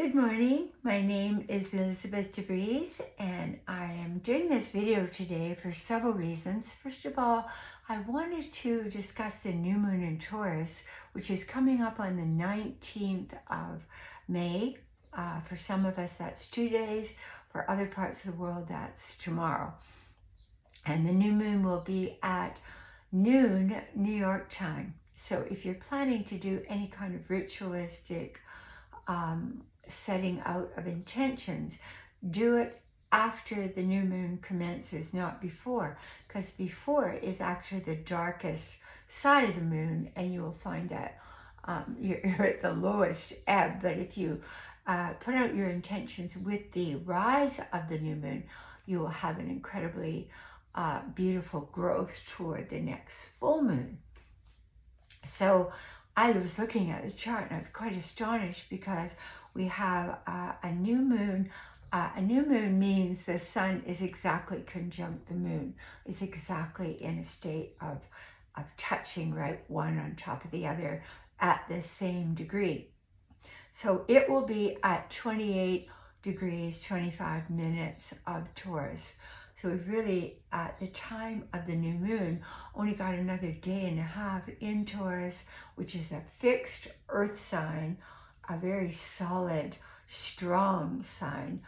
Good morning. My name is Elizabeth Vries, and I am doing this video today for several reasons. First of all, I wanted to discuss the new moon in Taurus, which is coming up on the 19th of May. For some of us, that's 2 days. For other parts of the world, that's tomorrow. And the new moon will be at noon New York time. So if you're planning to do any kind of ritualistic setting out of intentions, do it after the new moon commences, not before, because before is actually the darkest side of the moon, and you will find that you're at the lowest ebb. But if you put out your intentions with the rise of the new moon, you will have an incredibly beautiful growth toward the next full moon. So I was looking at the chart and I was quite astonished because we have a new moon. A new moon means the sun is exactly conjunct the moon. It's exactly in a state of touching, right, one on top of the other at the same degree. So it will be at 28 degrees, 25 minutes of Taurus. So we've really, at the time of the new moon, only got another day and a half in Taurus, which is a fixed earth sign, a very solid, strong sign.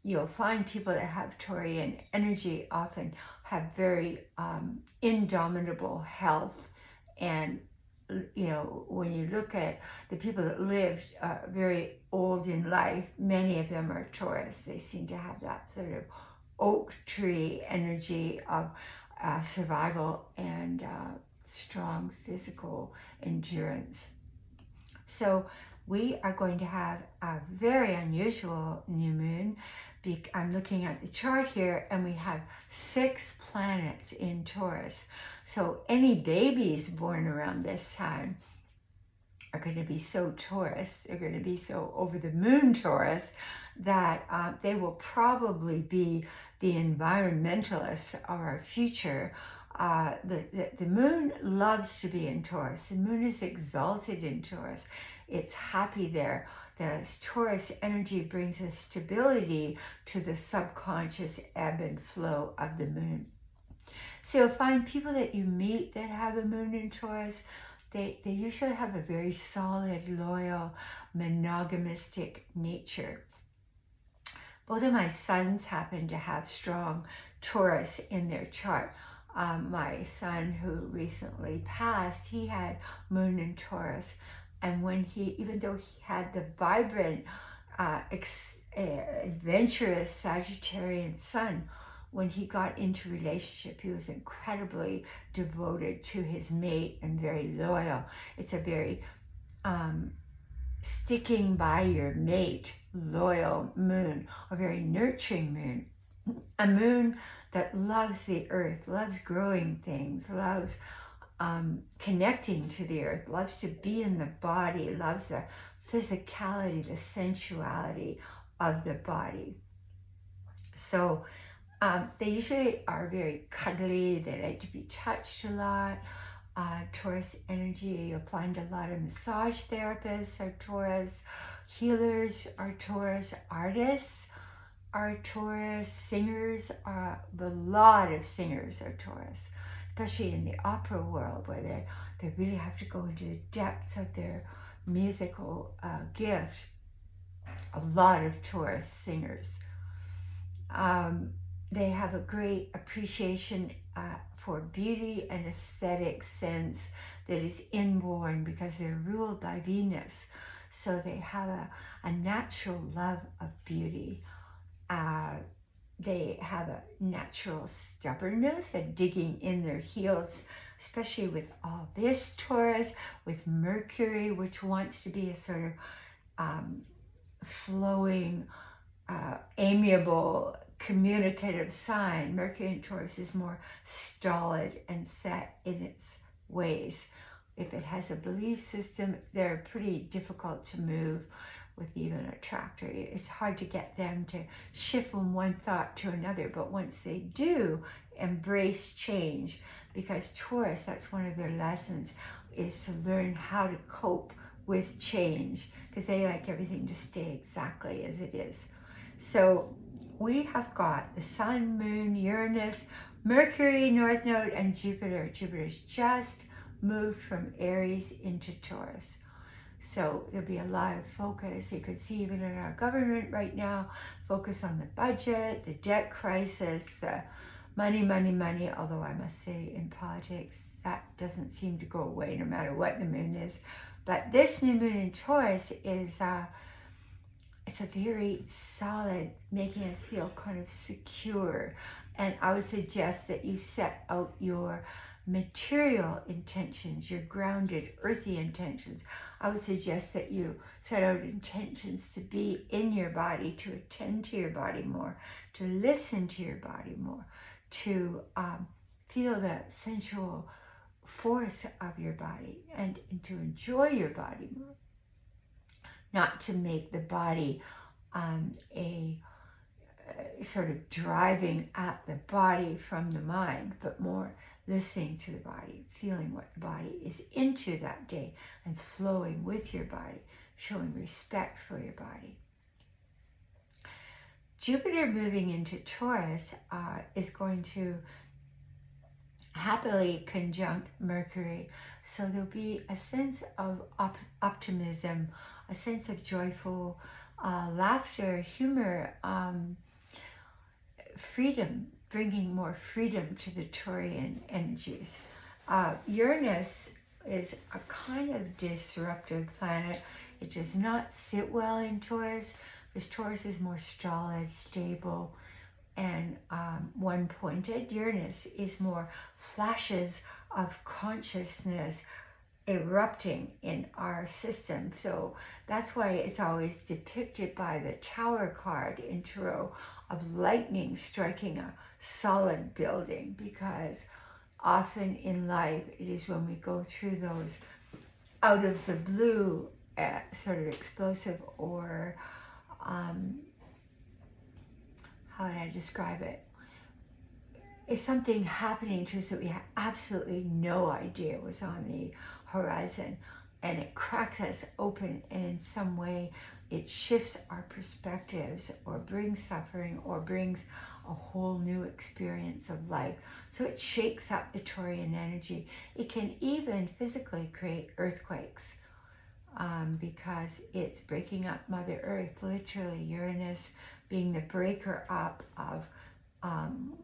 You'll find people that have Taurian energy often have very indomitable health. And, you know, when you look at the people that lived very old in life, many of them are Taurus. They seem to have that sort of oak tree energy of survival and strong physical endurance. So we are going to have a very unusual new moon. I'm looking at the chart here, and we have 6 planets in Taurus. So any babies born around this time are going to be so Taurus, they're going to be so over the moon Taurus, that they will probably be the environmentalists of our future. The moon loves to be in Taurus. The moon is exalted in Taurus. It's happy there. The Taurus energy brings a stability to the subconscious ebb and flow of the moon. So you'll find people that you meet that have a moon in Taurus, they usually have a very solid, loyal, monogamistic nature. Both of my sons happen to have strong Taurus in their chart. My son, who recently passed, he had moon in Taurus. And when even though he had the vibrant, adventurous Sagittarian sun, when he got into relationship, he was incredibly devoted to his mate and very loyal. It's a very sticking by your mate, loyal moon, a very nurturing moon, a moon that loves the earth, loves growing things, loves connecting to the earth, loves to be in the body, loves the physicality, the sensuality of the body. So they usually are very cuddly. They like to be touched a lot. Taurus energy, you'll find a lot of massage therapists are Taurus, healers are Taurus, artists are Taurus, singers are, a lot of singers are Taurus, especially in the opera world, where they really have to go into the depths of their musical gift. A lot of Taurus singers. They have a great appreciation for beauty and aesthetic sense that is inborn because they're ruled by Venus. So they have a natural love of beauty. They have a natural stubbornness, a digging in their heels, especially with all this Taurus, with Mercury, which wants to be a sort of flowing, amiable, communicative sign. Mercury in Taurus is more stolid and set in its ways. If it has a belief system, they're pretty difficult to move with even a tractor. It's hard to get them to shift from one thought to another, but once they do, embrace change, because Taurus, that's one of their lessons, is to learn how to cope with change. because they like everything to stay exactly as it is. So we have got the Sun, Moon, Uranus, Mercury, North Node, and Jupiter. Jupiter's just moved from Aries into Taurus. So there'll be a lot of focus. You could see even in our government right now, focus on the budget, the debt crisis, the money, money, money. Although I must say in politics, that doesn't seem to go away no matter what the moon is. But this new moon in Taurus is, it's a very solid, making us feel kind of secure. And I would suggest that you set out your material intentions, your grounded, earthy intentions. I would suggest that you set out intentions to be in your body, to attend to your body more, to listen to your body more, to feel the sensual force of your body, and to enjoy your body more. Not to make the body a sort of driving at the body from the mind, but more listening to the body, feeling what the body is into that day, and flowing with your body, showing respect for your body. Jupiter moving into Taurus is going to happily conjunct Mercury. So there'll be a sense of optimism, a sense of joyful laughter, humor, freedom, bringing more freedom to the Taurian energies. Uranus is a kind of disruptive planet. It does not sit well in Taurus, because Taurus is more stolid, stable, and one-pointed. Uranus is more flashes of consciousness erupting in our system. So that's why it's always depicted by the Tower card in Tarot of lightning striking a solid building, because often in life it is when we go through those out of the blue sort of explosive or how would I describe it? Is something happening to us that we have absolutely no idea was on the horizon, and it cracks us open, and in some way it shifts our perspectives or brings suffering or brings a whole new experience of life. So it shakes up the Taurian energy. It can even physically create earthquakes because it's breaking up Mother Earth, literally. Uranus being the breaker up of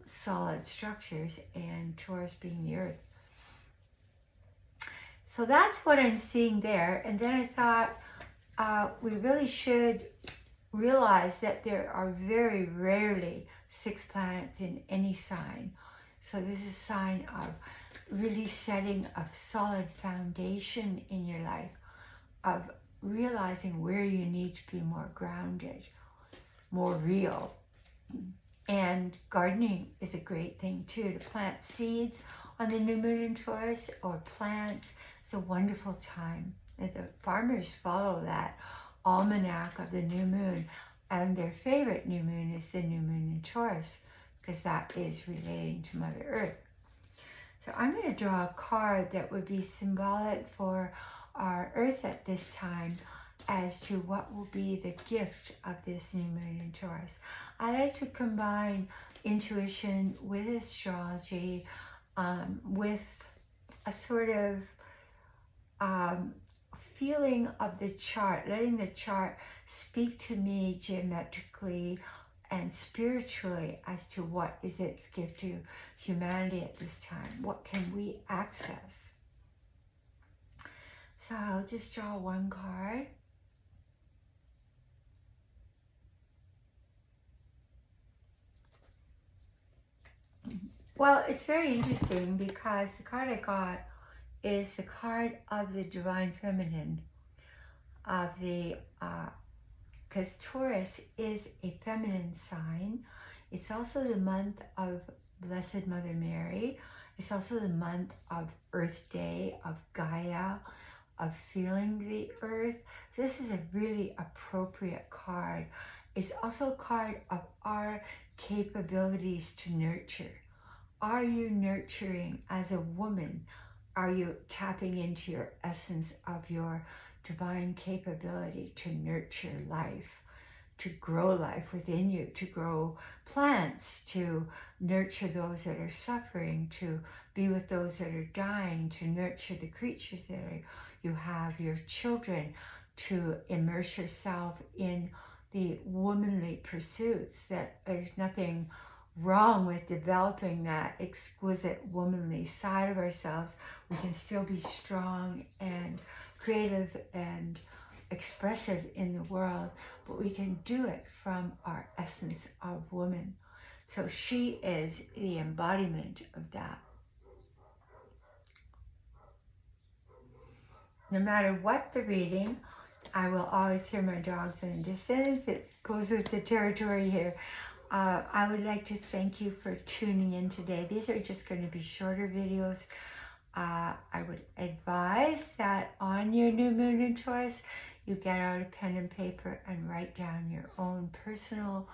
solid structures, and Taurus being the earth. So that's what I'm seeing there. And then I thought we really should realize that there are very rarely 6 planets in any sign. So this is a sign of really setting a solid foundation in your life, of realizing where you need to be more grounded, more real. And gardening is a great thing too, to plant seeds on the new moon in Taurus, or plants. It's a wonderful time. And the farmers follow that almanac of the new moon, and their favorite new moon is the new moon in Taurus, because that is relating to Mother Earth. So I'm going to draw a card that would be symbolic for our Earth at this time, as to what will be the gift of this new moon in Taurus. I like to combine intuition with astrology, with a sort of feeling of the chart, letting the chart speak to me geometrically and spiritually as to what is its gift to humanity at this time. What can we access? So I'll just draw one card. Well, it's very interesting, because the card I got is the card of the Divine Feminine, of the, because Taurus is a feminine sign. It's also the month of Blessed Mother Mary. It's also the month of Earth Day, of Gaia, of feeling the earth. So this is a really appropriate card. It's also a card of our capabilities to nurture. Are you nurturing as a woman? Are you tapping into your essence of your divine capability to nurture life, to grow life within you, to grow plants, to nurture those that are suffering, to be with those that are dying, to nurture the creatures that you have, your children, to immerse yourself in the womanly pursuits. That there's nothing wrong with developing that exquisite womanly side of ourselves. We can still be strong and creative and expressive in the world, but we can do it from our essence of woman. So she is the embodiment of that. No matter what the reading, I will always hear my dogs in the distance. It goes with the territory here. I would like to thank you for tuning in today. These are just going to be shorter videos. I would advise that on your new moon in Taurus, you get out a pen and paper and write down your own personal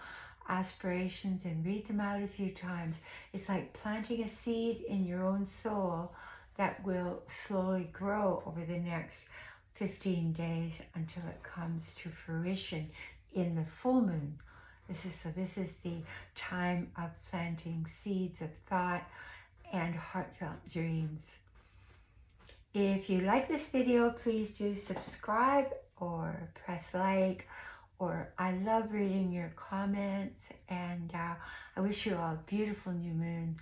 aspirations and read them out a few times. It's like planting a seed in your own soul that will slowly grow over the next 15 days until it comes to fruition in the full moon. This is the time of planting seeds of thought and heartfelt dreams. If you like this video, please do subscribe or press like, or I love reading your comments, and I wish you all a beautiful new moon,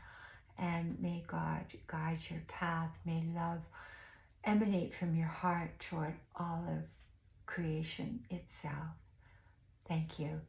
and may God guide your path. May love emanate from your heart toward all of creation itself. Thank you.